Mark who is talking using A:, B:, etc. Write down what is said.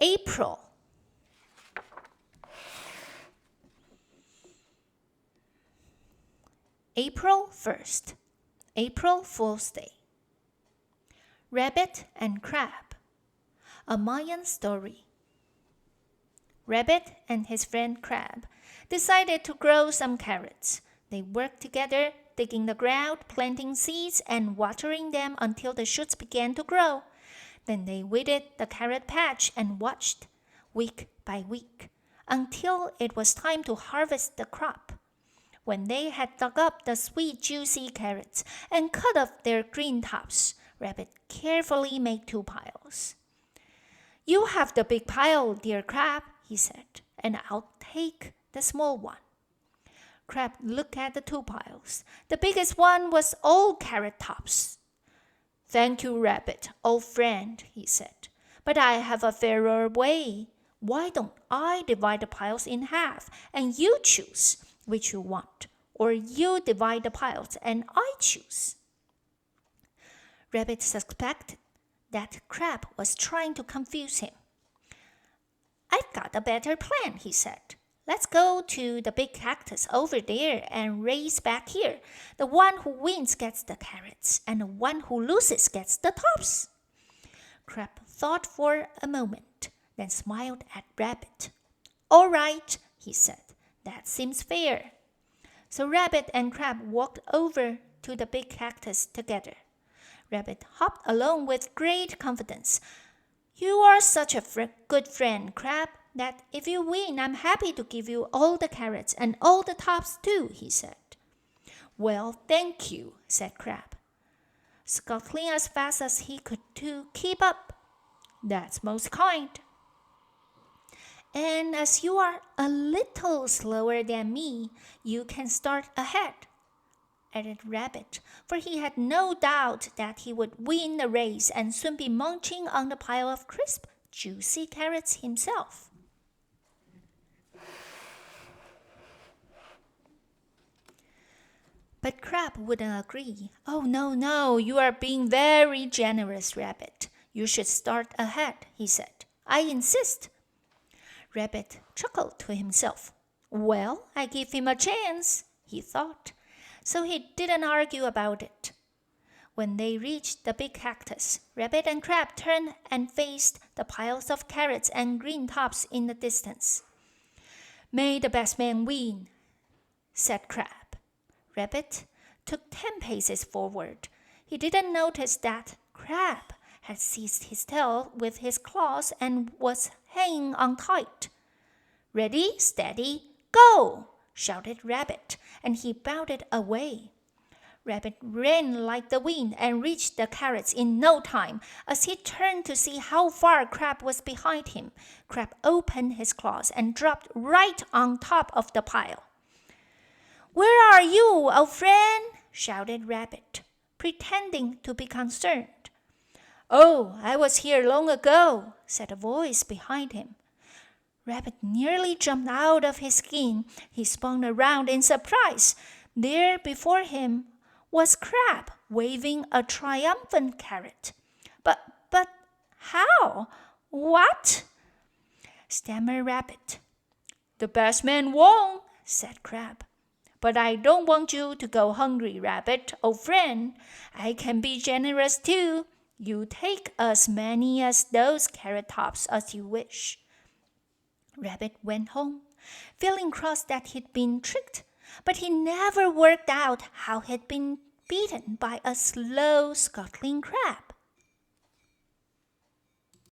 A: April. April 1st, April Fool's Day. Rabbit and Crab, a Mayan story. Rabbit and his friend Crab decided to grow some carrots. They worked together, digging the ground, planting seeds, and watering them until the shoots began to grow. Then they weeded the carrot patch and watched, week by week, until it was time to harvest the crop. When they had dug up the sweet, juicy carrots and cut off their green tops, Rabbit carefully made 2 piles. "You have the big pile, dear Crab," he said, "and I'll take the small one." Crab looked at the 2 piles. The biggest one was all carrot tops. "Thank you, Rabbit, old friend," he said, "but I have a fairer way. Why don't I divide the piles in half, and you choose which you want, or you divide the piles and I choose?" Rabbit suspected that Crab was trying to confuse him. "I've got a better plan," he said. "Let's go to the big cactus over there and race back here. The one who wins gets the carrots, and the one who loses gets the tops." Crab thought for a moment, then smiled at Rabbit. "All right," he said. "That seems fair." So Rabbit and Crab walked over to the big cactus together. Rabbit hopped along with great confidence. "You are such a good friend, Crab, that if you win, I'm happy to give you all the carrots and all the tops too," he said. "Well, thank you," said Crab, scuttling as fast as he could to keep up. "That's most kind." "And as you are a little slower than me, you can start ahead," added Rabbit, for he had no doubt that he would win the race and soon be munching on the pile of crisp, juicy carrots himself. But Crab wouldn't agree. "Oh, no, you are being very generous, Rabbit. You should start ahead," he said. "I insist." Rabbit chuckled to himself. "Well, I give him a chance," he thought. So he didn't argue about it. When they reached the big cactus, Rabbit and Crab turned and faced the piles of carrots and green tops in the distance. "May the best man win," said Crab. Rabbit took 10 paces forward. He didn't notice that Crab had seized his tail with his claws and was hanging on tight. "Ready, steady, go!" shouted Rabbit, and he bounded away. Rabbit ran like the wind and reached the carrots in no time. As he turned to see how far Crab was behind him, Crab opened his claws and dropped right on top of the pile. "Where are you, old friend?" shouted Rabbit, pretending to be concerned. "Oh, I was here long ago," said a voice behind him. Rabbit nearly jumped out of his skin. He spun around in surprise. There before him was Crab, waving a triumphant carrot. But how? What?" stammered Rabbit. "The best man won," said Crab. "But I don't want you to go hungry, Rabbit, old friend. I can be generous too. You take as many as those carrot tops as you wish." Rabbit went home, feeling cross that he'd been tricked, but he never worked out how he'd been beaten by a slow, scuttling Crab.